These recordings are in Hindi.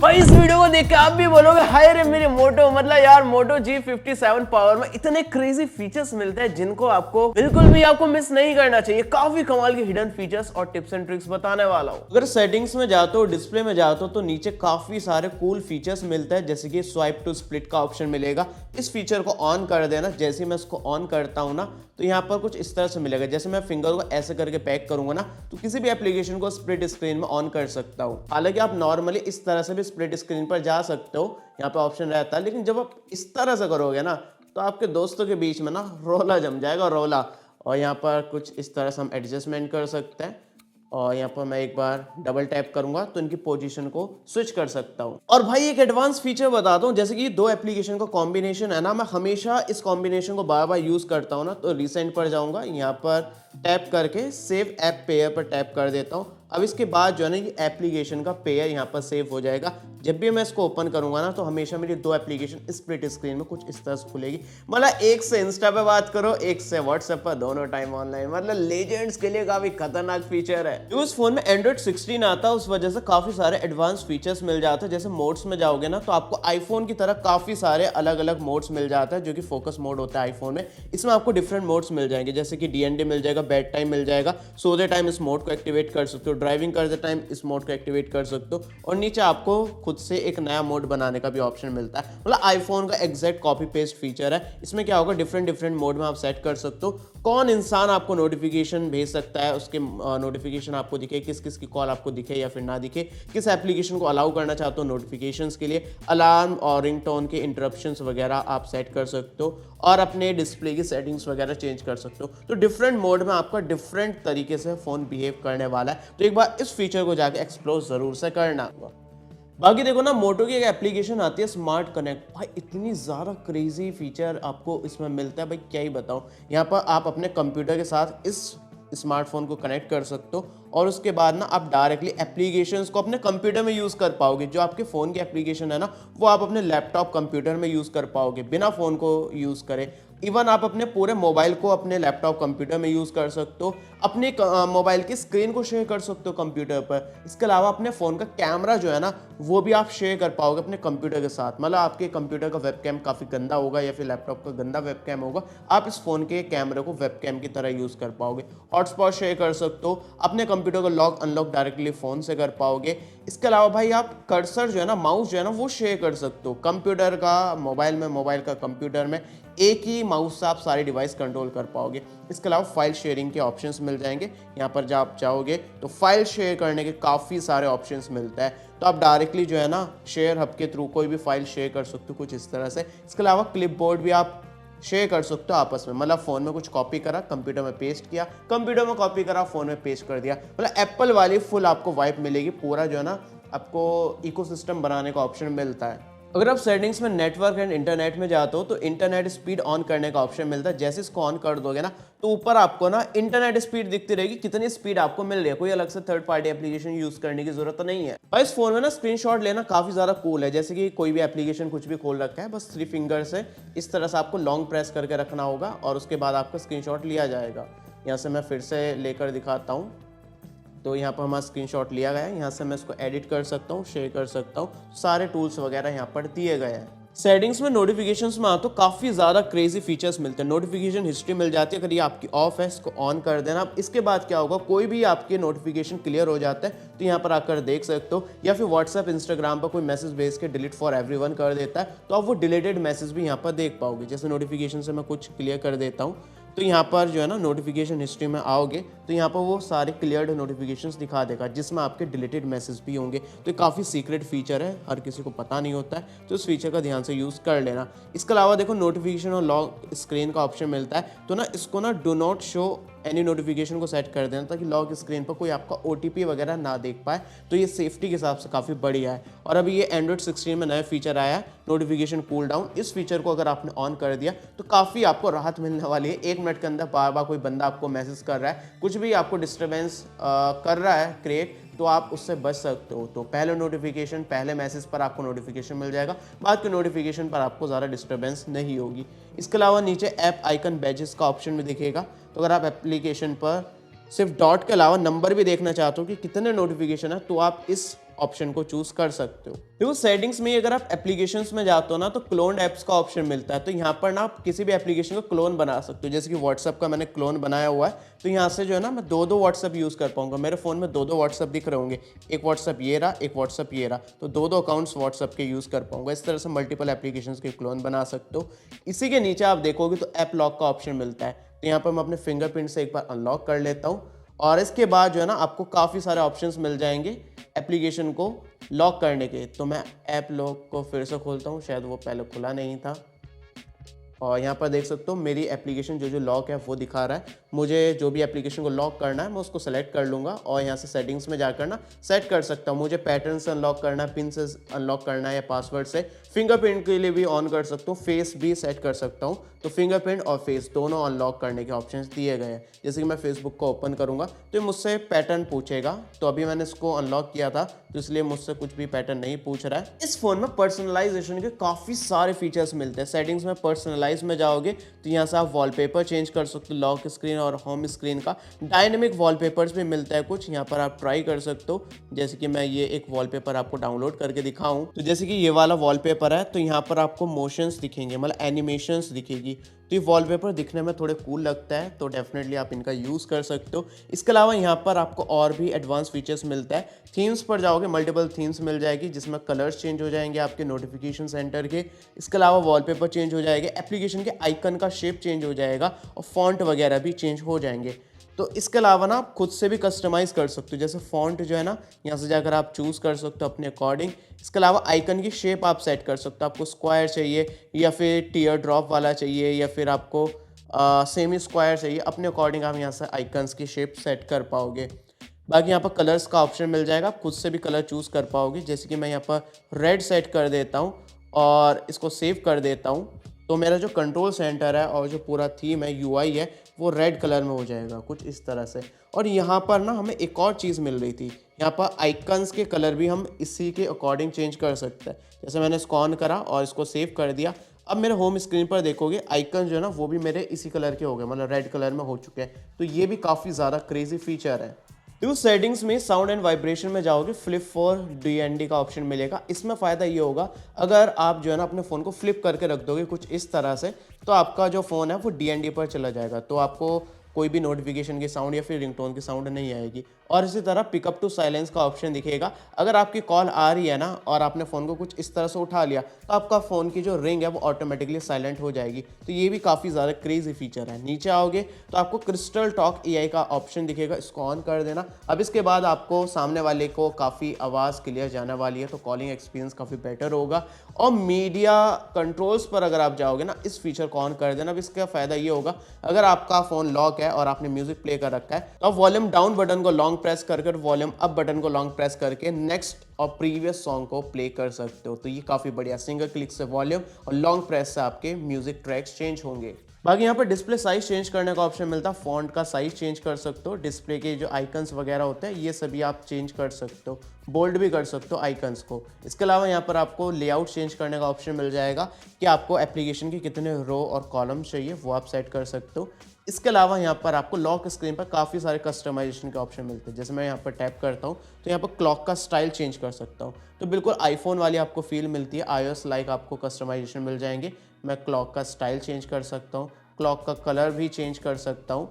भाई इस वीडियो को देख के आप भी बोलोगे हाय रे मेरी मोटो, मतलब यार मोटो G57 पावर में इतने क्रेजी फीचर्स मिलते हैं जिनको आपको बिल्कुल भी आपको मिस नहीं करना चाहिए। काफी कमाल के हिडन फीचर्स और टिप्स एंड ट्रिक्स बताने वाला हूँ। अगर सेटिंग्स में जाते हो, डिस्प्ले में जाते हो तो नीचे काफी सारे कूल फीचर्स मिलते हैं, जैसे कि स्वाइप टू स्प्लिट का ऑप्शन मिलेगा। इस फीचर को ऑन कर देना। जैसे मैं इसको ऑन करता हूँ ना तो यहाँ पर कुछ इस तरह से मिलेगा। जैसे मैं फिंगर को ऐसे करके पैक करूंगा ना तो किसी भी एप्लीकेशन को स्प्लिट स्क्रीन में ऑन कर सकता हूँ। हालांकि आप नॉर्मली इस तरह से भी स्प्लिट स्क्रीन पर जा सकते हो, यहाँ पे ऑप्शन रहता है, लेकिन जब आप इस तरह से करोगे ना तो आपके दोस्तों के बीच में ना रोला जम जाएगा, रोला। और यहाँ पर कुछ इस तरह से हम एडजस्टमेंट कर सकते हैं और यहाँ पर मैं एक बार डबल टैप करूंगा तो इनकी पोजीशन को स्विच कर सकता हूँ। और भाई एक एडवांस फीचर बताता हूँ, जैसे कि दो एप्लीकेशन का कॉम्बिनेशन है ना, मैं हमेशा इस कॉम्बिनेशन को बार बार यूज करता हूँ ना। तो रिसेंट पर जाऊंगा, यहाँ पर टैप करके सेव ऐप पेयर पर टैप कर देता हूँ। अब इसके बाद जो है ना ये एप्लीकेशन का पेयर यहाँ पर सेव हो जाएगा। जब भी मैं इसको ओपन करूंगा ना तो हमेशा मेरी दो एप्लीकेशन स्प्लिट स्क्रीन में कुछ इस तरह से खुलेगी। मतलब एक से इंस्टा पे बात करो, एक से व्हाट्सएप पर, दोनों टाइम ऑनलाइन। मतलब लेजेंड्स के लिए काफी खतरनाक फीचर है। उस फोन में एंड्रॉइड 16 आता है, उस वजह से काफी सारे एडवांस फीचर्स मिल जाते हैं। जैसे मोड्स में जाओगे ना तो आपको आईफोन की तरह काफी सारे अलग अलग मोड्स मिल जाता है, जो कि फोकस मोड होता है आईफोन में। इसमें आपको डिफरेंट मोड्स मिल जाएंगे, जैसे कि डीएनडी मिल जाएगा, बेड टाइम मिल जाएगा, सोते टाइम इस मोड को एक्टिवेट कर सकते हो, ड्राइविंग करते टाइम इस मोड को एक्टिवेट कर सकते हो, और नीचे आपको खुद से एक नया मोड बनाने का भी ऑप्शन मिलता है। मतलब आईफोन का एग्जैक्ट कॉपी पेस्ट फीचर है। इसमें क्या होगा, डिफरेंट मोड में आप सेट कर सकते हो कौन इंसान आपको नोटिफिकेशन भेज सकता है, उसके नोटिफिकेशन आपको दिखे, किस किस की कॉल आपको दिखे या फिर ना दिखे, किस एप्लीकेशन को अलाउ करना चाहते हो नोटिफिकेशंस के लिए, अलार्म और रिंगटोन के इंटरप्शंस वगैरह आप सेट कर सकते हो, और अपने डिस्प्ले की सेटिंग्स वगैरह चेंज कर सकते हो। तो डिफरेंट मोड में आपका डिफरेंट तरीके से फोन बिहेव करने वाला है। तो एक बार इस फीचर को जाके एक्सप्लोर जरूर से करना। बाकी देखो ना, मोटो की एक एप्लीकेशन आती है स्मार्ट कनेक्ट। भाई इतनी ज़्यादा क्रेजी फीचर आपको इसमें मिलता है, भाई क्या ही बताऊँ। यहाँ पर आप अपने कंप्यूटर के साथ इस स्मार्टफोन को कनेक्ट कर सकते हो, और उसके बाद ना आप डायरेक्टली एप्लीकेशंस को अपने कंप्यूटर में यूज़ कर पाओगे। जो आपके फ़ोन की एप्लीकेशन है ना वो आप अपने लैपटॉप कंप्यूटर में यूज़ कर पाओगे बिना फ़ोन को यूज़ करे। इवन आप अपने पूरे मोबाइल को अपने लैपटॉप कंप्यूटर में यूज़ कर सकते हो, अपने मोबाइल की स्क्रीन को शेयर कर सकते हो कंप्यूटर पर। इसके अलावा अपने फ़ोन का कैमरा जो है ना वो भी आप शेयर कर पाओगे अपने कंप्यूटर के साथ। मतलब आपके कंप्यूटर का वेबकैम काफ़ी गंदा होगा या फिर लैपटॉप का गंदा वेबकैम होगा, आप इस फ़ोन के कैमरे को वेबकैम की तरह यूज़ कर पाओगे। हॉटस्पॉट शेयर कर सकते हो, अपने कंप्यूटर को लॉक अनलॉक डायरेक्टली फ़ोन से कर पाओगे। इसके अलावा भाई आप कर्सर जो है ना, माउस जो है ना वो शेयर कर सकते हो, कंप्यूटर का मोबाइल में, मोबाइल का कंप्यूटर में। एक ही माउस से आप सारी डिवाइस कंट्रोल कर पाओगे। इसके अलावा फाइल शेयरिंग के ऑप्शंस मिल जाएंगे। यहाँ पर जब आप चाहोगे तो फाइल शेयर करने के काफ़ी सारे ऑप्शंस मिलता है, तो आप डायरेक्टली जो है ना शेयर हब के थ्रू कोई भी फाइल शेयर कर सकते हो कुछ इस तरह से। इसके अलावा क्लिपबोर्ड भी आप शेयर कर सकते हो आपस में। मतलब फ़ोन में कुछ कॉपी करा, कंप्यूटर में पेस्ट किया, कंप्यूटर में कॉपी करा, फ़ोन में पेस्ट कर दिया। मतलब एप्पल वाली फुल आपको वाइप मिलेगी। पूरा जो है ना आपको इकोसिस्टम बनाने का ऑप्शन मिलता है। अगर आप सेटिंग्स में नेटवर्क एंड इंटरनेट में जाते हो तो इंटरनेट स्पीड ऑन करने का ऑप्शन मिलता है। जैसे इसको ऑन कर दोगे ना तो ऊपर आपको ना इंटरनेट स्पीड दिखती रहेगी, कितनी स्पीड आपको मिल रही है। कोई अलग से थर्ड पार्टी एप्लीकेशन यूज करने की जरूरत नहीं है। और इस फोन में ना स्क्रीनशॉट लेना काफी ज्यादा कूल है। जैसे कि कोई भी एप्लीकेशन कुछ भी खोल रखा है, बस 3 फिंगर से इस तरह से आपको लॉन्ग प्रेस करके रखना होगा और उसके बाद आपका स्क्रीनशॉट लिया जाएगा। यहाँ से मैं फिर से लेकर दिखाता हूँ। तो यहाँ पर हमारा स्क्रीनशॉट लिया गया है। यहाँ से मैं इसको एडिट कर सकता हूँ, शेयर कर सकता हूँ, सारे टूल्स वगैरह यहाँ पर दिए गए हैं। सेटिंग्स में नोटिफिकेशंस में तो काफ़ी ज़्यादा क्रेजी फीचर्स मिलते हैं। नोटिफिकेशन हिस्ट्री मिल जाती है, अगर ये आपकी ऑफ है इसको ऑन कर देना। अब इसके बाद क्या होगा, कोई भी आपके नोटिफिकेशन क्लियर हो जाता है तो यहाँ पर आकर देख सकते हो, या फिर व्हाट्सएप इंस्टाग्राम पर कोई मैसेज भेज के डिलीट फॉर एवरीवन कर देता है तो आप वो डिलीटेड मैसेज भी यहाँ पर देख पाओगे। जैसे नोटिफिकेशन से मैं कुछ क्लियर कर देता हूँ तो यहाँ पर जो है ना नोटिफिकेशन हिस्ट्री में आओगे तो यहाँ पर वो सारे क्लियर्ड नोटिफिकेशंस दिखा देगा, जिसमें आपके डिलीटेड मैसेज भी होंगे। तो ये काफ़ी सीक्रेट फीचर है, हर किसी को पता नहीं होता है, तो इस फीचर का ध्यान से यूज़ कर लेना। इसके अलावा देखो नोटिफिकेशन और लॉक स्क्रीन का ऑप्शन मिलता है, तो ना इसको ना do not show any notification को सेट कर देना ताकि लॉक स्क्रीन पर कोई आपका OTP वगैरह ना देख पाए। तो ये सेफ्टी के हिसाब से काफ़ी बढ़िया है। और अभी ये एंड्रॉइड 16 में नया फीचर आया है, नोटिफिकेशन कूल डाउन। इस फीचर को अगर आपने ऑन कर दिया तो काफ़ी आपको राहत मिलने वाली है। 1 मिनट के अंदर बार बार कोई बंदा आपको मैसेज कर रहा है, कुछ भी आपको डिस्टर्बेंस कर रहा है क्रिएट, तो आप उससे बच सकते हो। तो पहले नोटिफिकेशन, पहले मैसेज पर आपको नोटिफिकेशन मिल जाएगा, बाद के नोटिफिकेशन पर आपको ज़्यादा डिस्टर्बेंस नहीं होगी। इसके अलावा नीचे ऐप आइकन बैजेस का ऑप्शन भी दिखेगा। तो अगर आप एप्लीकेशन पर सिर्फ डॉट के अलावा नंबर भी देखना चाहते हो कि कितने नोटिफिकेशन है, तो आप इस ऑप्शन को चूज कर सकते हो। देखो सेटिंग्स में अगर आप एप्लीकेशंस में जाते हो ना तो क्लोन ऐप्स का ऑप्शन मिलता है। तो यहाँ पर ना आप किसी भी एप्लीकेशन को क्लोन बना सकते हो। जैसे कि व्हाट्सअप का मैंने क्लोन बनाया हुआ है, तो यहाँ से जो है ना मैं दो व्हाट्सअप यूज़ कर पाऊंगा। मेरे फ़ोन में दो व्हाट्सअप दिख रहे होंगे, एक व्हाट्सअप ये रहा, एक व्हाट्सअप ये रहा, तो दो अकाउंट्स व्हाट्सअप के यूज़ कर पाऊंगा। इस तरह से मल्टीपल एप्लीकेशंस के क्लोन बना सकते हो। इसी के नीचे आप देखोगे तो ऐप लॉक का ऑप्शन मिलता है। तो यहाँ पर मैं अपने फिंगरप्रिंट से एक बार अनलॉक कर लेता हूँ और इसके बाद जो है ना आपको काफ़ी सारे ऑप्शंस मिल जाएंगे एप्लीकेशन को लॉक करने के। तो मैं ऐप लॉक को फिर से खोलता हूँ, शायद वो पहले खुला नहीं था। और यहाँ पर देख सकते हो मेरी एप्लीकेशन जो लॉक है वो दिखा रहा है। मुझे जो भी एप्लीकेशन को लॉक करना है मैं उसको सेलेक्ट कर लूँगा और यहाँ से सेटिंग्स में जाकर ना सेट कर सकता हूँ। मुझे पैटर्न से अनलॉक करना है, पिन से अनलॉक करना है या पासवर्ड से। फिंगरप्रिंट के लिए भी ऑन कर सकता हूँ, फेस भी सेट कर सकता हूँ। तो फिंगरप्रिंट और फेस दोनों अनलॉक करने के ऑप्शंस दिए गए हैं। जैसे कि मैं फेसबुक को ओपन करूँगा तो ये मुझसे पैटर्न पूछेगा। तो अभी मैंने इसको अनलॉक किया था तो इसलिए मुझसे कुछ भी पैटर्न नहीं पूछ रहा है। इस फोन में पर्सनलाइजेशन के काफ़ी सारे फीचर्स मिलते हैं। सेटिंग्स में पर्सनलाइज में जाओगे तो यहाँ से आप वॉलपेपर चेंज कर सकते हो, लॉक स्क्रीन और होम स्क्रीन का। डायनेमिक वॉलपेपर्स भी मिलता है कुछ, यहाँ पर आप ट्राई कर सकते हो। जैसे कि मैं ये एक वॉलपेपर आपको डाउनलोड करके दिखाऊं तो जैसे कि ये वाला वॉलपेपर है, तो यहाँ पर आपको मोशंस दिखेंगे, मतलब एनिमेशंस दिखेगी। तो ये वॉलपेपर दिखने में थोड़े कूल लगता है, तो डेफिनेटली आप इनका यूज़ कर सकते हो। इसके अलावा यहाँ पर आपको और भी एडवांस फीचर्स मिलता है। थीम्स पर जाओगे, मल्टीपल थीम्स मिल जाएगी जिसमें कलर्स चेंज हो जाएंगे आपके नोटिफिकेशन सेंटर के। इसके अलावा वॉलपेपर चेंज हो जाएंगे, एप्लीकेशन के आइकन का शेप चेंज हो जाएगा और फॉन्ट वगैरह भी चेंज हो जाएंगे। तो इसके अलावा ना आप खुद से भी कस्टमाइज़ कर सकते हो। जैसे फॉन्ट जो है ना यहाँ से जाकर आप चूज़ कर सकते हो अपने अकॉर्डिंग। इसके अलावा आइकन की शेप आप सेट कर सकते हो, आपको स्क्वायर चाहिए या फिर टीयर ड्रॉप वाला चाहिए या फिर आपको सेमी स्क्वायर चाहिए। अपने अकॉर्डिंग आप यहाँ से आइकन्स की शेप सेट कर पाओगे। बाकी यहाँ पर कलर्स का ऑप्शन मिल जाएगा, आप खुद से भी कलर चूज़ कर पाओगे। जैसे कि मैं यहाँ पर रेड सेट कर देता हूँ और इसको सेव कर देता हूँ, तो मेरा जो कंट्रोल सेंटर है और जो पूरा थीम है, यूआई है, वो रेड कलर में हो जाएगा कुछ इस तरह से। और यहाँ पर ना हमें एक और चीज़ मिल रही थी, यहाँ पर आइकन्स के कलर भी हम इसी के अकॉर्डिंग चेंज कर सकते हैं। जैसे मैंने इसको ऑन करा और इसको सेव कर दिया, अब मेरे होम स्क्रीन पर देखोगे आइकन जो है ना वो भी मेरे इसी कलर के हो गए, मतलब रेड कलर में हो चुके हैं। तो ये भी काफ़ी ज़्यादा क्रेजी फीचर है। तो सेटिंग्स में साउंड एंड वाइब्रेशन में जाओगे, फ्लिप फॉर DND का ऑप्शन मिलेगा। इसमें फ़ायदा ये होगा, अगर आप जो है ना अपने फ़ोन को फ्लिप करके रख दोगे कुछ इस तरह से, तो आपका जो फ़ोन है वो DND पर चला जाएगा। तो आपको कोई भी नोटिफिकेशन की साउंड या फिर रिंगटोन की साउंड नहीं आएगी। और इसी तरह पिकअप टू साइलेंस का ऑप्शन दिखेगा। अगर आपकी कॉल आ रही है ना और आपने फ़ोन को कुछ इस तरह से उठा लिया तो आपका फ़ोन की जो रिंग है वो ऑटोमेटिकली साइलेंट हो जाएगी। तो ये भी काफ़ी ज़्यादा क्रेजी फीचर है। नीचे आओगे तो आपको क्रिस्टल टॉक AI का ऑप्शन दिखेगा, इसको ऑन कर देना। अब इसके बाद आपको सामने वाले को काफ़ी आवाज़ क्लियर जाने वाली है, तो कॉलिंग एक्सपीरियंस काफ़ी बेटर होगा। और मीडिया कंट्रोल्स पर अगर आप जाओगे ना, इस फीचर को ऑन कर देना। अब इसका फ़ायदा ये होगा, अगर आपका फ़ोन लॉक है और आपने म्यूजिक प्ले कर रखा है तो आप वॉल्यूम डाउन बटन को लॉन्ग प्रेस करके वॉल्यूम अप बटन को लॉन्ग प्रेस करके नेक्स्ट और प्रीवियस सॉन्ग को प्ले कर सकते हो। तो ये काफ़ी बढ़िया, सिंगल क्लिक से वॉल्यूम और लॉन्ग प्रेस से आपके म्यूजिक ट्रैक्स चेंज होंगे। बाकी यहाँ पर डिस्प्ले साइज चेंज करने का ऑप्शन मिलता है, फॉन्ट का साइज चेंज कर सकते हो, डिस्प्ले के जो आइकन्स वगैरह होते हैं ये सभी आप चेंज कर सकते हो, बोल्ड भी कर सकते हो आइकन्स को। इसके अलावा यहाँ पर आपको लेआउट चेंज करने का ऑप्शन मिल जाएगा कि आपको एप्लीकेशन के कितने रो और कॉलम चाहिए वो आप सेट कर सकते हो। इसके अलावा यहाँ पर आपको लॉक स्क्रीन पर काफ़ी सारे कस्टमाइजेशन के ऑप्शन मिलते हैं। जैसे मैं यहाँ पर टैप करता हूँ तो यहाँ पर क्लॉक का स्टाइल चेंज कर सकता हूँ, तो बिल्कुल आईफोन वाली आपको फील मिलती है, iOS लाइक आपको कस्टमाइजेशन मिल जाएंगे। मैं क्लॉक का स्टाइल चेंज कर सकता हूँ, क्लॉक का कलर भी चेंज कर सकता हूँ।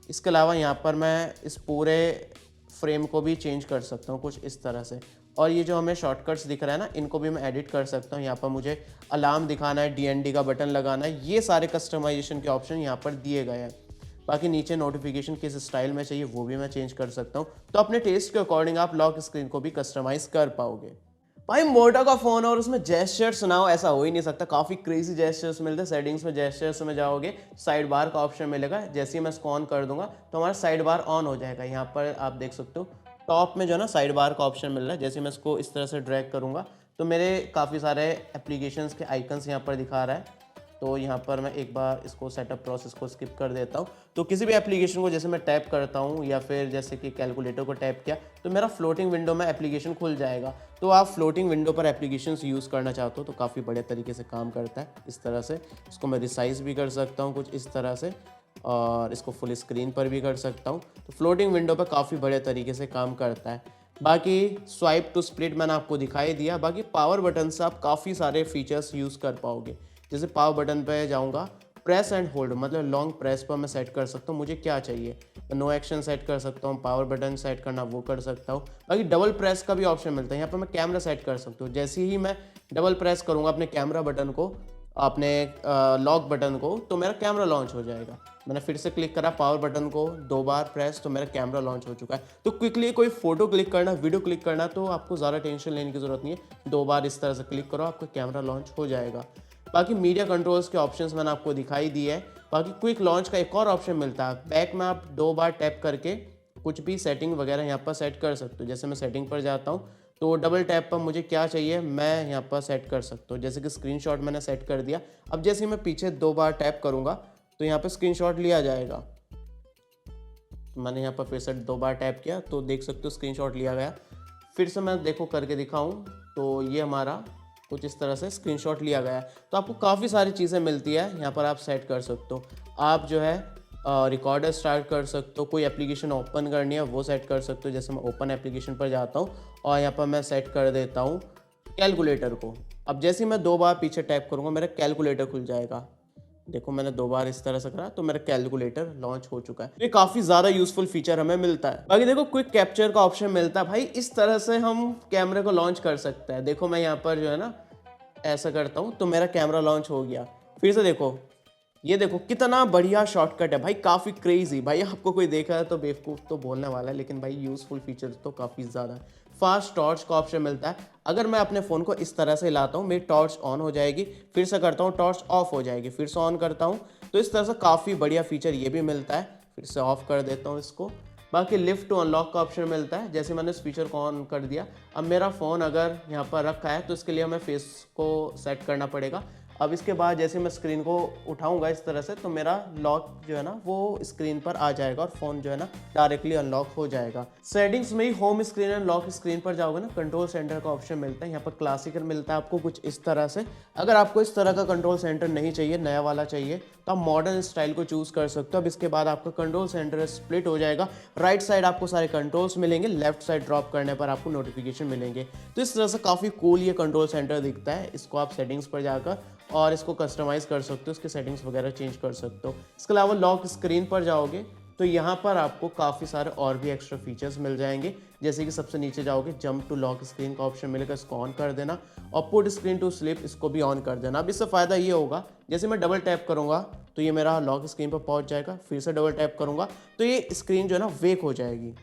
इसके अलावा यहाँ पर मैं इस पूरे फ्रेम को भी चेंज कर सकता हूँ कुछ इस तरह से। और ये जो हमें शॉर्टकट्स दिख रहा है ना, इनको भी मैं एडिट कर सकता हूँ। यहाँ पर मुझे अलार्म दिखाना है, DND का बटन लगाना है, ये सारे कस्टमाइजेशन के ऑप्शन यहाँ पर दिए गए हैं। बाकी नीचे नोटिफिकेशन किस स्टाइल में चाहिए वो भी मैं चेंज कर सकता हूँ। तो अपने टेस्ट के अकॉर्डिंग आप लॉक स्क्रीन को भी कस्टमाइज कर पाओगे। भाई मोटो का फोन और उसमें जेस्चर्स ना हो ऐसा हो ही नहीं सकता, काफ़ी क्रेजी जेस्चर्स मिलते हैं। सेटिंग्स में जेस्चर्स में जाओगे, साइड बार का ऑप्शन मिलेगा। जैसे ही मैं इसको ऑन कर दूंगा तो हमारा साइड बार ऑन हो जाएगा। यहाँ पर आप देख सकते हो टॉप में जो है ना साइड बार का ऑप्शन मिल रहा है। जैसे मैं इसको इस तरह से ड्रैग करूँगा तो मेरे काफ़ी सारे एप्लीकेशंस के आइकन्स यहाँ पर दिखा रहा है। तो यहाँ पर मैं एक बार इसको सेटअप प्रोसेस को स्किप कर देता हूँ। तो किसी भी एप्लीकेशन को जैसे मैं टैप करता हूँ या फिर जैसे कि कैलकुलेटर को टैप किया तो मेरा फ्लोटिंग विंडो में एप्लीकेशन खुल जाएगा। तो आप फ्लोटिंग विंडो पर एप्लीकेशंस यूज़ करना चाहते हो तो काफ़ी बढ़िया तरीके से काम करता है। इस तरह से इसको मैं रिसाइज भी कर सकता हूँ कुछ इस तरह से, और इसको फुल स्क्रीन पर भी कर सकता हूँ। तो फ्लोटिंग विंडो पर काफ़ी बढ़िया तरीके से काम करता है। बाकी स्वाइप टू स्प्लिट मैंने आपको दिखाई दिया। बाकी पावर बटन से आप काफ़ी सारे फीचर्स यूज़ कर पाओगे। जैसे पावर बटन पे जाऊँगा, प्रेस एंड होल्ड मतलब लॉन्ग प्रेस पर मैं सेट कर सकता हूँ मुझे क्या चाहिए। नो एक्शन सेट कर सकता हूँ, पावर बटन सेट करना वो कर सकता हूँ। बाकी डबल प्रेस का भी ऑप्शन मिलता है, यहाँ पर मैं कैमरा सेट कर सकता हूँ। जैसे ही मैं डबल प्रेस करूँगा अपने कैमरा बटन को, अपने लॉक बटन को, तो मेरा कैमरा लॉन्च हो जाएगा। मैंने फिर से क्लिक करा पावर बटन को 2 बार प्रेस, तो मेरा कैमरा लॉन्च हो चुका है। तो क्विकली कोई फोटो क्लिक करना, वीडियो क्लिक करना, तो आपको ज़्यादा टेंशन लेने की ज़रूरत नहीं है। 2 बार इस तरह से क्लिक करो, आपका कैमरा लॉन्च हो जाएगा। बाकी मीडिया कंट्रोल्स के ऑप्शंस मैंने आपको दिखाई दिए है। बाकी क्विक लॉन्च का एक और ऑप्शन मिलता है, बैक में आप 2 बार टैप करके कुछ भी सेटिंग वगैरह यहाँ पर सेट कर सकते हो। जैसे मैं सेटिंग पर जाता हूँ तो डबल टैप पर मुझे क्या चाहिए मैं यहाँ पर सेट कर सकता हूँ। जैसे कि स्क्रीनशॉट मैंने सेट कर दिया। अब जैसे ही मैं पीछे 2 बार टैप करूँगा तो यहाँ पर स्क्रीनशॉट लिया जाएगा। तो मैंने यहाँ पर फिर से 2 बार टैप किया तो देख सकते हो स्क्रीनशॉट लिया गया। फिर से मैं देखो करके दिखाऊँ तो ये हमारा कुछ इस तरह से स्क्रीनशॉट लिया गया है। तो आपको काफ़ी सारी चीज़ें मिलती है यहाँ पर, आप सेट कर सकते हो। आप जो है रिकॉर्डर स्टार्ट कर सकते हो, कोई एप्लीकेशन ओपन करनी है वो सेट कर सकते हो। जैसे मैं ओपन एप्लीकेशन पर जाता हूँ और यहाँ पर मैं सेट कर देता हूँ कैलकुलेटर को। अब जैसे ही मैं 2 बार पीछे टैप करूँगा मेरा कैलकुलेटर खुल जाएगा। देखो मैंने 2 बार इस तरह से करा तो मेरा कैलकुलेटर लॉन्च हो चुका है। ये काफ़ी ज़्यादा यूजफुल फीचर हमें मिलता है। बाकी देखो क्विक कैप्चर का ऑप्शन मिलता है। भाई इस तरह से हम कैमरे को लॉन्च कर सकते हैं। देखो मैं यहाँ पर जो है ना ऐसा करता हूँ तो मेरा कैमरा लॉन्च हो गया। फिर से देखो, ये देखो कितना बढ़िया शॉर्टकट है भाई, काफ़ी क्रेजी। भाई आपको कोई देखा है तो बेवकूफ़ तो बोलने वाला है, लेकिन भाई यूज़फुल फीचर तो काफ़ी ज़्यादा है। फास्ट टॉर्च का ऑप्शन मिलता है। अगर मैं अपने फ़ोन को इस तरह से हिलाता हूँ मेरी टॉर्च ऑन हो जाएगी, फिर से करता हूँ टॉर्च ऑफ हो जाएगी, फिर से ऑन करता हूँ। तो इस तरह से काफ़ी बढ़िया फीचर ये भी मिलता है। फिर से ऑफ कर देता हूँ इसको। बाकी लिफ्ट टू अनलॉक का ऑप्शन मिलता है। जैसे मैंने इस फीचर को ऑन कर दिया, अब मेरा फ़ोन अगर यहाँ पर रखा है तो इसके लिए हमें फेस को सेट करना पड़ेगा। अब इसके बाद जैसे मैं स्क्रीन को उठाऊंगा इस तरह से तो मेरा लॉक जो है ना वो स्क्रीन पर आ जाएगा और फ़ोन जो है ना डायरेक्टली अनलॉक हो जाएगा। सेटिंग्स में ही home screen and lock screen पर जाओगे ना, कंट्रोल सेंटर का ऑप्शन मिलता है। यहाँ पर क्लासिकल मिलता है आपको कुछ इस तरह से। अगर आपको इस तरह का कंट्रोल सेंटर नहीं चाहिए, नया वाला चाहिए, तो आप मॉडर्न स्टाइल को चूज़ कर सकते हो। अब इसके बाद आपका कंट्रोल सेंटर स्प्लिट हो जाएगा। राइट साइड आपको सारे कंट्रोल्स मिलेंगे, लेफ्ट साइड ड्रॉप करने पर आपको नोटिफिकेशन मिलेंगे। तो इस तरह से काफ़ी कूल ये कंट्रोल सेंटर दिखता है। इसको आप सेटिंग्स पर जाकर और इसको कस्टमाइज़ कर सकते हो, इसके सेटिंग्स वगैरह चेंज कर सकते हो। इसके अलावा लॉक स्क्रीन पर जाओगे तो यहाँ पर आपको काफ़ी सारे और भी एक्स्ट्रा फीचर्स मिल जाएंगे। जैसे कि सबसे नीचे जाओगे जंप टू लॉक स्क्रीन का ऑप्शन मिलेगा, इसको ऑन कर देना, और पुट स्क्रीन टू स्लिप इसको भी ऑन कर देना। अब इससे फ़ायदा ये होगा, जैसे मैं डबल टैप करूँगा तो ये मेरा लॉक स्क्रीन पर पहुँच जाएगा, फिर से डबल टैप करूँगा तो ये स्क्रीन जो है ना वेक हो जाएगी।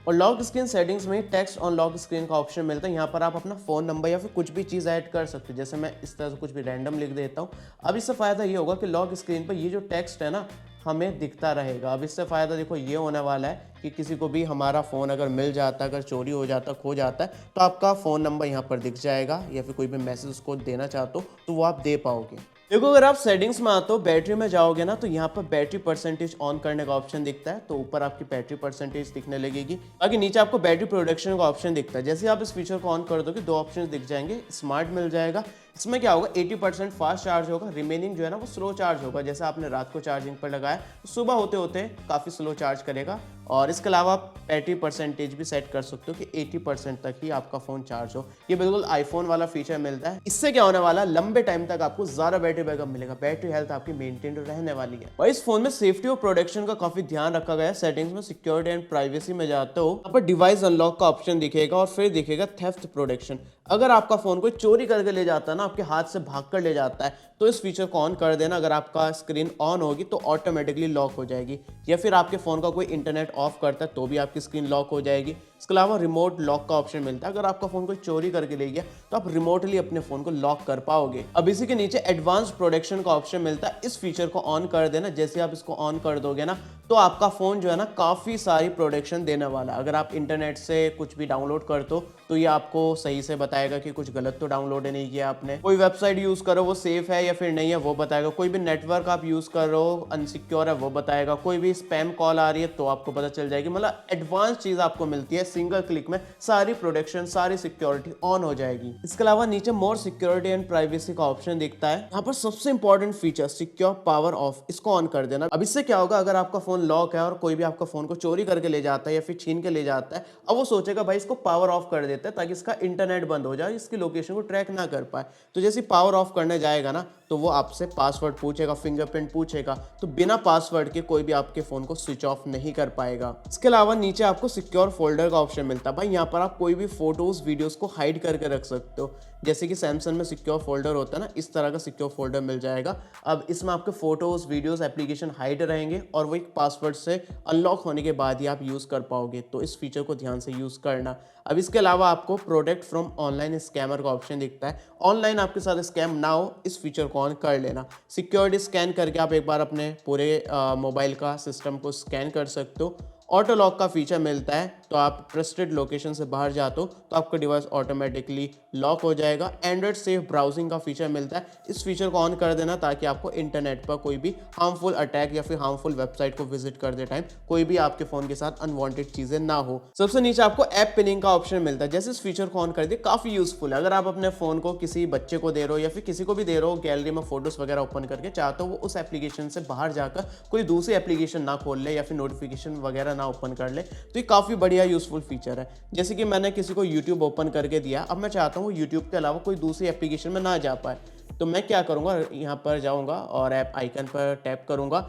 और लॉक स्क्रीन सेटिंग्स में टेक्स्ट ऑन लॉक स्क्रीन का ऑप्शन मिलता है। यहाँ पर आप अपना फ़ोन नंबर या फिर कुछ भी चीज़ ऐड कर सकते हो। जैसे मैं इस तरह से कुछ भी रैंडम लिख देता हूँ। अब इससे फ़ायदा ये होगा कि लॉक स्क्रीन पर ये जो टेक्स्ट है ना हमें दिखता रहेगा। अब इससे फ़ायदा देखो ये होने वाला है कि किसी को भी हमारा फ़ोन अगर मिल जाता है, अगर चोरी हो जाता, खो जाता है, तो आपका फ़ोन नंबर यहाँ पर दिख जाएगा, या फिर कोई भी मैसेज उसको देना चाहते हो तो वो आप दे पाओगे। देखो अगर आप सेटिंग्स में आते हो, बैटरी में जाओगे ना तो यहाँ पर बैटरी परसेंटेज ऑन करने का ऑप्शन दिखता है। तो ऊपर आपकी बैटरी परसेंटेज दिखने लगेगी। बाकी नीचे आपको बैटरी प्रोडक्शन का ऑप्शन दिखता है। जैसे आप इस फीचर को ऑन कर दोगे 2 ऑप्शन दिख जाएंगे। स्मार्ट मिल जाएगा, इसमें क्या होगा 80% फास्ट चार्ज होगा, रिमेनिंग जो है ना वो स्लो चार्ज होगा। जैसे आपने रात को चार्जिंग पर लगाया तो सुबह होते होते काफ़ी स्लो चार्ज करेगा। और इसके अलावा आप बैटरी परसेंटेज भी सेट कर सकते हो कि 80% तक ही आपका फ़ोन चार्ज हो। ये बिल्कुल आईफोन वाला फीचर मिलता है। इससे क्या होने वाला है, लंबे टाइम तक आपको ज़्यादा बैटरी बैकअप मिलेगा, बैटरी हेल्थ आपकी मेंटेन रहने वाली है। और इस फोन में सेफ्टी और प्रोटेक्शन का काफ़ी ध्यान रखा गया है। सेटिंग्स में सिक्योरिटी एंड प्राइवेसी में जाते हो, यहाँ पर डिवाइस अनलॉक का ऑप्शन दिखेगा और फिर दिखेगा थेफ्ट प्रोटेक्शन। अगर आपका फ़ोन कोई चोरी करके ले जाता है ना, आपके हाथ से भाग कर ले जाता है, तो इस फीचर को ऑन कर देना। अगर आपका स्क्रीन ऑन होगी तो ऑटोमेटिकली लॉक हो जाएगी, या फिर आपके फ़ोन का कोई इंटरनेट ऑफ करता है तो भी आपकी स्क्रीन लॉक हो जाएगी। इसके अलावा रिमोट लॉक का ऑप्शन मिलता है। अगर आपका फ़ोन कोई चोरी करके ले गया तो आप रिमोटली अपने फ़ोन को लॉक कर पाओगे। अब इसी के नीचे एडवांस प्रोटेक्शन का ऑप्शन मिलता है। इस फीचर को ऑन कर देना। जैसे आप इसको ऑन कर दोगे ना तो आपका फ़ोन जो है ना काफ़ी सारी प्रोटेक्शन देने वाला है। अगर आप इंटरनेट से कुछ भी डाउनलोड करते हो तो ये आपको सही से बताएगा कि कुछ गलत तो डाउनलोड नहीं किया आपने। कोई वेबसाइट यूज़ करो वो सेफ है या फिर नहीं है वो बताएगा। कोई भी नेटवर्क आप यूज़ कर रहे हो अनसिक्योर है वो बताएगा। कोई भी स्पैम कॉल आ रही है तो आपको पता चल जाएगी। मतलब एडवांस चीज़ आपको मिलती है सिंगल क्लिक में सारी प्रोटेक्शन, सारी सिक्योरिटी ऑन हो जाएगी। इसके अलावा नीचे मोर सिक्योरिटी एंड प्राइवेसी का ऑप्शन दिखता है। यहाँ पर सबसे important feature secure power of, इसको ऑन कर देना। अब इससे क्या होगा, अगर आपका फोन लॉक है और कोई भी आपका फोन को चोरी करके ले जाता है या फिर छीन के ले जाता है, अब वो सोचेगा भाई इसको पावर ऑफ कर देता है ताकि इसका इंटरनेट बंद हो जाए, इसकी लोकेशन को ट्रैक ना कर पाए। तो जैसे पावर ऑफ करने जाएगा ना, तो वो आपसे पासवर्ड पूछेगा, फिंगरप्रिंट पूछेगा, तो बिना पासवर्ड के कोई भी आपके फोन को स्विच ऑफ नहीं कर पाएगा। इसके अलावा नीचे आपको सिक्योर फोल्डर का ऑप्शन मिलता है। भाई यहाँ पर आप कोई भी फोटोज वीडियोस को हाइड करके रख सकते हो, जैसे कि सैमसंग में सिक्योर फोल्डर होता है ना, इस तरह का सिक्योर फोल्डर मिल जाएगा। अब इसमें आपके फोटोज, वीडियोस, एप्लीकेशन हाइड रहेंगे और वो एक पासवर्ड से अनलॉक होने के बाद ही आप यूज कर पाओगे। तो इस फीचर को ध्यान से यूज करना। अब इसके अलावा आपको प्रोटेक्ट फ्रॉम ऑनलाइन स्कैमर का ऑप्शन दिखता है। ऑनलाइन आपके साथ स्कैम ना हो, इस फीचर को ऑन कर लेना। सिक्योरिटी स्कैन करके आप एक बार अपने पूरे मोबाइल का सिस्टम को स्कैन कर सकते हो। ऑटो लॉक का फीचर मिलता है, तो आप ट्रस्टेड लोकेशन से बाहर जाते हो तो आपका डिवाइस ऑटोमेटिकली लॉक हो जाएगा। एंड्रॉइड सेफ ब्राउजिंग का फीचर मिलता है, इस फीचर को ऑन कर देना ताकि आपको इंटरनेट पर कोई भी हार्मफुल अटैक या फिर हार्मफुल वेबसाइट को विजिट करते टाइम कोई भी आपके फोन के साथ अनवांटेड चीजें ना हो। सबसे नीचे आपको ऐप पिनिंग का ऑप्शन मिलता है। जैसे इस फीचर को ऑन कर दिए, काफी यूजफुल है। अगर आप अपने फोन को किसी बच्चे को दे रहे हो या फिर किसी को भी दे रहे हो, गैलरी में फोटोज वगैरह ओपन करके चाहते हो वो उस एप्लीकेशन से बाहर जाकर कोई दूसरी एप्लीकेशन ना खोल ले या फिर नोटिफिकेशन वगैरह ना ओपन कर ले, तो ये काफ़ी बढ़िया यूजफुल फीचर है। जैसे कि मैंने किसी को YouTube ओपन करके दिया, अब मैं चाहता हूँ YouTube के अलावा कोई दूसरी एप्लीकेशन में ना जा पाए, तो मैं क्या करूँगा, यहाँ पर जाऊँगा और ऐप आइकन पर टैप करूँगा,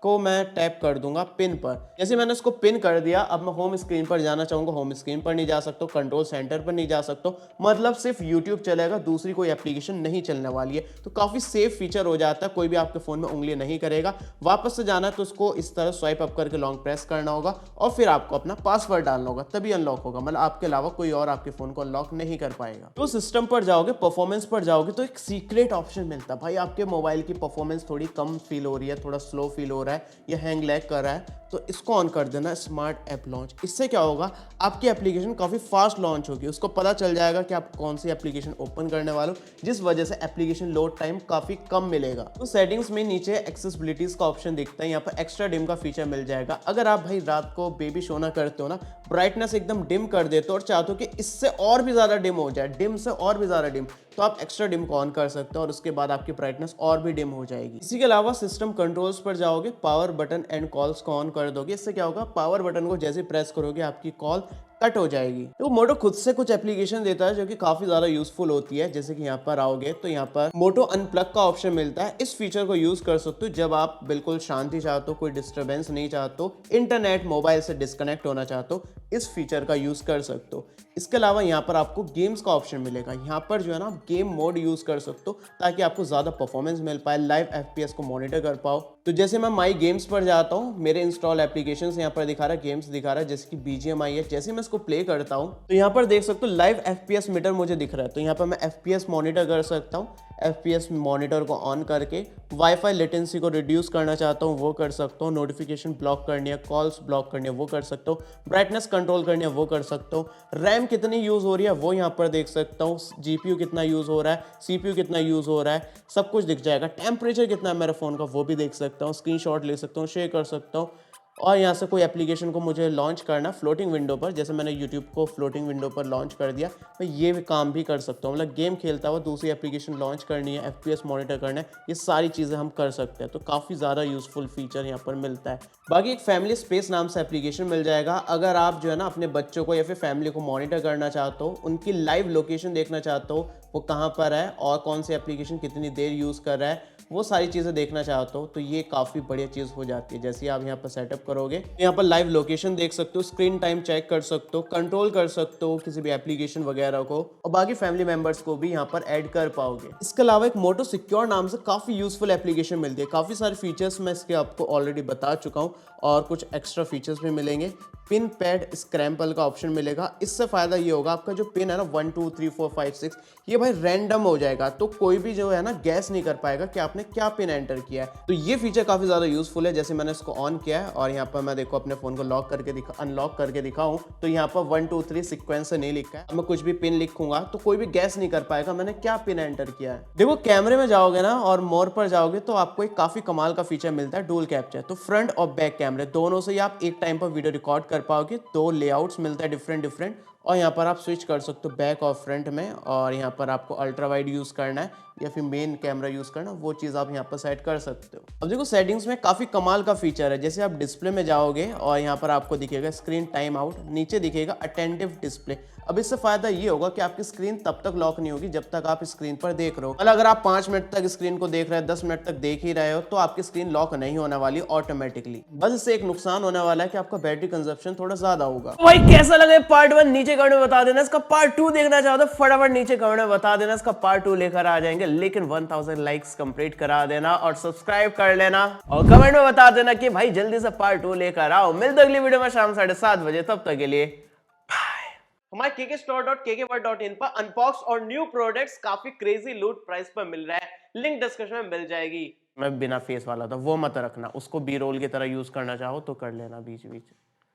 को मैं टैप कर दूंगा पिन पर। जैसे मैंने इसको पिन कर दिया, अब मैं होम स्क्रीन पर जाना चाहूँगा, होम स्क्रीन पर नहीं जा सकता, कंट्रोल सेंटर पर नहीं जा सकता, मतलब सिर्फ यूट्यूब चलेगा, दूसरी कोई एप्लीकेशन नहीं चलने वाली है। तो काफ़ी सेफ फीचर हो जाता है, कोई भी आपके फ़ोन में उंगली नहीं करेगा। वापस से जाना है तो उसको इस तरह स्वाइप अप करके लॉन्ग प्रेस करना होगा और फिर आपको अपना पासवर्ड डालना होगा, तभी अनलॉक होगा। मतलब आपके अलावा कोई और आपके फ़ोन को अनलॉक नहीं कर पाएगा। तो सिस्टम पर जाओगे, परफॉर्मेंस पर जाओगे, तो एक सीक्रेट ऑप्शन मिलता है। भाई आपके मोबाइल की परफॉर्मेंस थोड़ी कम फील हो रही है, थोड़ा स्लो फील हो रहा है या हैंग लैग कर रहा है, तो इसको ऑन कर देना, स्मार्ट ऐप लॉन्च। इससे क्या होगा, आपकी एप्लीकेशन काफ़ी फास्ट लॉन्च होगी। उसको पता चल जाएगा कि आप कौन सी एप्लीकेशन ओपन करने वाले हो, जिस वजह से एप्लीकेशन लोड टाइम काफ़ी कम मिलेगा। तो सेटिंग्स में नीचे एक्सेसिबिलिटीज़ का ऑप्शन दिखता है, यहाँ पर एक्स्ट्रा डिम का फीचर मिल जाएगा। अगर आप भाई रात को बेबी सोना करते हो ना, ब्राइटनेस एकदम डिम कर देते हो और चाहते हो कि इससे और भी ज़्यादा डिम हो जाए, डिम से और भी ज़्यादा डिम, तो आप एक्स्ट्रा डिम को ऑन कर सकते हो और उसके बाद आपकी ब्राइटनेस और भी डिम हो जाएगी। इसी के अलावा सिस्टम कंट्रोल्स पर जाओगे, पावर बटन एंड कॉल्स को ऑन कर दोगे। इससे क्या होगा, पावर बटन को जैसे प्रेस करोगे आपकी कॉल कट हो जाएगी। तो मोटो खुद से कुछ एप्लीकेशन देता है जो कि काफी ज्यादा यूजफुल होती है। जैसे कि यहाँ पर आओगे तो यहाँ पर मोटो अनप्लग का ऑप्शन मिलता है। इस फीचर को यूज कर सकते हो जब आप बिल्कुल शांति चाहते हो, कोई डिस्टर्बेंस नहीं चाहते हो, इंटरनेट मोबाइल से डिस्कनेक्ट होना चाहते हो, इस फीचर का यूज कर सकते हो। इसके अलावा यहाँ पर आपको गेम्स का ऑप्शन मिलेगा। यहाँ पर जो है ना गेम मोड यूज कर सकते हो ताकि आपको ज्यादा परफॉर्मेंस मिल पाए, लाइव FPS को मॉनिटर कर पाओ। तो जैसे मैं माई गेम्स पर जाता हूँ, मेरे इंस्टॉल एप्लीकेशन यहाँ पर दिखा रहा है, गेम्स दिखा रहा है, जैसे कि BGMI है। जैसे मैं इसको प्ले करता हूँ तो यहाँ पर देख सकते हो लाइव FPS मीटर मुझे दिख रहा है। तो यहाँ पर मैं FPS मॉनिटर कर सकता हूँ। FPS मॉनिटर को ऑन करके वाईफाई लेटेंसी को रिड्यूस करना चाहता हूँ वो कर सकता हूँ, नोटिफिकेशन ब्लॉक करनी है, कॉल्स ब्लॉक करनी है वो कर सकता हूँ, ब्राइटनेस कंट्रोल करनी है वो कर सकता हूँ, रैम कितनी यूज़ हो रही है वो यहाँ पर देख सकता हूँ, GPU कितना यूज़ हो रहा है, CPU कितना यूज़ हो रहा है, सब कुछ दिख जाएगा। टेम्परेचर कितना है मेरे फ़ोन का वो भी देख सकता हूँ, स्क्रीनशॉट ले सकता हूँ, शेयर कर सकता हूँ। और यहाँ से कोई एप्लीकेशन को मुझे लॉन्च करना फ्लोटिंग विंडो पर, जैसे मैंने YouTube को फ्लोटिंग विंडो पर लॉन्च कर दिया, मैं ये भी काम भी कर सकता हूँ। मतलब गेम खेलता हुआ दूसरी एप्लीकेशन लॉन्च करनी है, FPS मॉनिटर करना है, ये सारी चीज़ें हम कर सकते हैं। तो काफ़ी ज़्यादा यूजफुल फीचर यहाँ पर मिलता है। बाकी एक फैमिली स्पेस नाम से एप्लीकेशन मिल जाएगा। अगर आप जो है ना अपने बच्चों को या फिर फैमिली को मॉनिटर करना चाहते हो, उनकी लाइव लोकेशन देखना चाहते हो, वो कहाँ पर है और कौन सी एप्लीकेशन कितनी देर यूज़ कर रहा है, वो सारी चीज़ें देखना चाहते हो, तो ये काफ़ी बढ़िया चीज़ हो जाती है। जैसे आप यहाँ पर सेटअप करोगे, यहाँ पर लाइव लोकेशन देख सकते हो, स्क्रीन टाइम चेक कर सकते हो, कंट्रोल कर सकते हो किसी भी एप्लीकेशन वगैरह को, और बाकी फैमिली मेंबर्स को भी यहाँ पर ऐड कर पाओगे। इसके अलावा एक मोटो सिक्योर नाम से काफ़ी यूजफुल एप्लीकेशन मिलती है। काफ़ी सारे फीचर्स मैं इसके आपको ऑलरेडी बता चुका हूँ और कुछ एक्स्ट्रा फीचर्स भी मिलेंगे। पिन पैड स्क्रैम्बल का ऑप्शन मिलेगा। इससे फ़ायदा ये होगा, आपका जो पिन है ना 1 2 3 4 5 6 ये भाई रैंडम हो जाएगा, तो कोई भी जो है ना गैस नहीं कर पाएगा कि आपने क्या पिन एंटर किया है। तो ये फीचर काफ़ी ज़्यादा यूजफुल है। जैसे मैंने इसको ऑन किया है और यहाँ पर मैं देखो अपने फ़ोन को लॉक करके अनलॉक करके दिखाऊँ तो यहाँ पर 1 2 3 सीक्वेंस से नहीं लिखा है। मैं कुछ भी पिन लिखूंगा तो कोई भी गैस नहीं कर पाएगा मैंने क्या पिन एंटर किया है। देखो कैमरे में जाओगे ना और मोर पर जाओगे तो आपको एक काफ़ी कमाल का फीचर मिलता है, डुअल कैप्चर। तो फ्रंट और बैक कैमरे दोनों से ही आप एक टाइम पर वीडियो रिकॉर्ड कर पाओगे। 2 लेआउट्स मिलता है डिफरेंट और यहाँ पर आप स्विच कर सकते हो बैक और फ्रंट में, और यहाँ पर आपको अल्ट्रा वाइड यूज़ करना है या फिर मेन कैमरा यूज़ करना, वो चीज़ आप यहाँ पर सेट कर सकते हो। अब देखो सेटिंग्स में काफ़ी कमाल का फीचर है। जैसे आप डिस्प्ले में जाओगे और यहाँ पर आपको दिखेगा स्क्रीन टाइम आउट, नीचे दिखेगा अटेंटिव डिस्प्ले। अब इससे फायदा ये होगा कि आपकी स्क्रीन तब तक लॉक नहीं होगी जब तक आप स्क्रीन पर देख रहे हो। मतलब अगर आप 5 मिनट तक स्क्रीन को देख रहे हो, 10 मिनट तक देख ही रहे हो, तो आपकी स्क्रीन लॉक नहीं होने वाली ऑटोमेटिकली। बस इससे एक नुकसान होने वाला है कि आपका बैटरी कंजप्शन थोड़ा ज्यादा होगा। तो भाई कैसा लगे पार्ट 1 नीचे कमेंट में बता देना। इसका पार्ट 2 देखना चाहो तो फटाफट नीचे कमेंट में बता देना, इसका पार्ट 2 लेकर आ जाएंगे। लेकिन 1000 लाइक्स कंप्लीट करा देना और सब्सक्राइब कर लेना और कमेंट में बता देना कि भाई जल्दी से पार्ट 2 लेकर आओ। मिलते अगली वीडियो में शाम 7:30 बजे, तब तक के लिए हमारे kkstore.kkworld.in पर अनबॉक्स और न्यू प्रोडक्ट्स काफी क्रेजी लूट प्राइस पर मिल रहा है। लिंक डिस्क्रिप्शन में मिल जाएगी। मैं बिना फेस वाला था, वो मत रखना, उसको बी रोल की तरह यूज करना चाहो तो कर लेना बीच बीच।